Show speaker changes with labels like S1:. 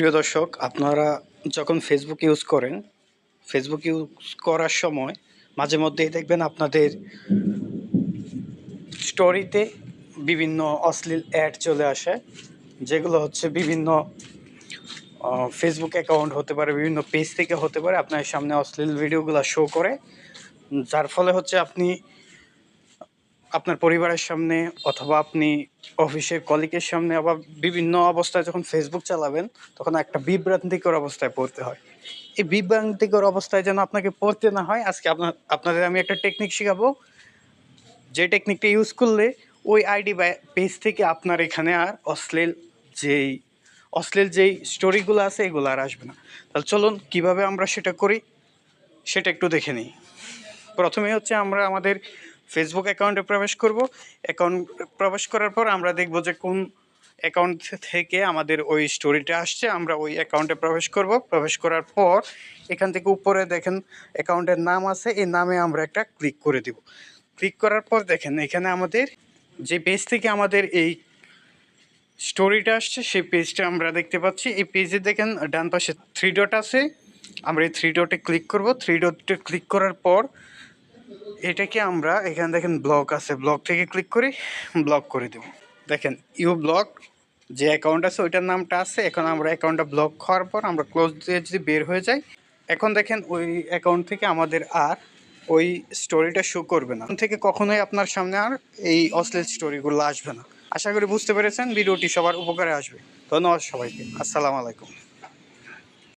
S1: প্রিয় দর্শক, আপনারা যখন ফেসবুক ইউজ করেন, ফেসবুক ইউজ করার সময় মাঝে মধ্যেই দেখবেন আপনাদের স্টোরিতে বিভিন্ন অশ্লীল অ্যাড চলে আসে, যেগুলো হচ্ছে বিভিন্ন ফেসবুক অ্যাকাউন্ট হতে পারে, বিভিন্ন পেজ থেকে হতে পারে, আপনার সামনে অশ্লীল ভিডিওগুলো শো করে, যার ফলে হচ্ছে আপনি আপনার পরিবারের সামনে অথবা আপনি অফিসের কলিগের সামনে আবার বিভিন্ন অবস্থায় যখন ফেসবুক চালাবেন, তখন একটা বিভ্রান্তিকর অবস্থায় পড়তে হয়। এই বিভ্রান্তিকর অবস্থায় যেন আপনাকে পড়তে না হয়, আজকে আপনাদের আমি একটা টেকনিক শেখাবো, যে টেকনিকটা ইউজ করলে ওই আইডি বা পেজ থেকে আপনার এখানে আর অশ্লীল যেই স্টোরিগুলো আছে এগুলো আর আসবে না। তাহলে চলুন কীভাবে আমরা সেটা করি সেটা একটু দেখে নিই। প্রথমে হচ্ছে আমরা আমাদের ফেসবুক অ্যাকাউন্টে প্রবেশ করব। অ্যাকাউন্ট প্রবেশ করার পর আমরা দেখব যে কোন অ্যাকাউন্ট থেকে আমাদের ওই স্টোরিটা আসছে। আমরা ওই অ্যাকাউন্টে প্রবেশ করব। প্রবেশ করার পর এখান থেকে উপরে দেখেন অ্যাকাউন্টের নাম আছে, এই নামে আমরা একটা ক্লিক করে দিব। ক্লিক করার পর দেখেন এখানে আমাদের যে পেজ থেকে আমাদের এই স্টোরিটা আসছে সেই পেজটা আমরা দেখতে পাচ্ছি। এই পেজে দেখেন ডান পাশে 3 ডট আছে, আমরা এই 3 ডটে ক্লিক করব। 3 ডটে ক্লিক করার পর এটাকে আমরা এখানে দেখেন ব্লক আছে, ব্লক থেকে ক্লিক করি, ব্লক করে দেব। দেখেন ইউ ব্লক যে অ্যাকাউন্ট আছে ওইটার নামটা আছে। এখন আমরা অ্যাকাউন্টটা ব্লক হওয়ার পর আমরা ক্লোজ দিয়ে যদি বের হয়ে যাই, এখন দেখেন ওই অ্যাকাউন্ট থেকে আমাদের আর ওই স্টোরিটা শো করবে না। থেকে কখনোই আপনার সামনে আর এই অশ্লীল স্টোরিগুলো আসবে না। আশা করি বুঝতে পেরেছেন। ভিডিওটি সবার উপকারে আসবে। ধন্যবাদ সবাইকে। আসসালামু আলাইকুম।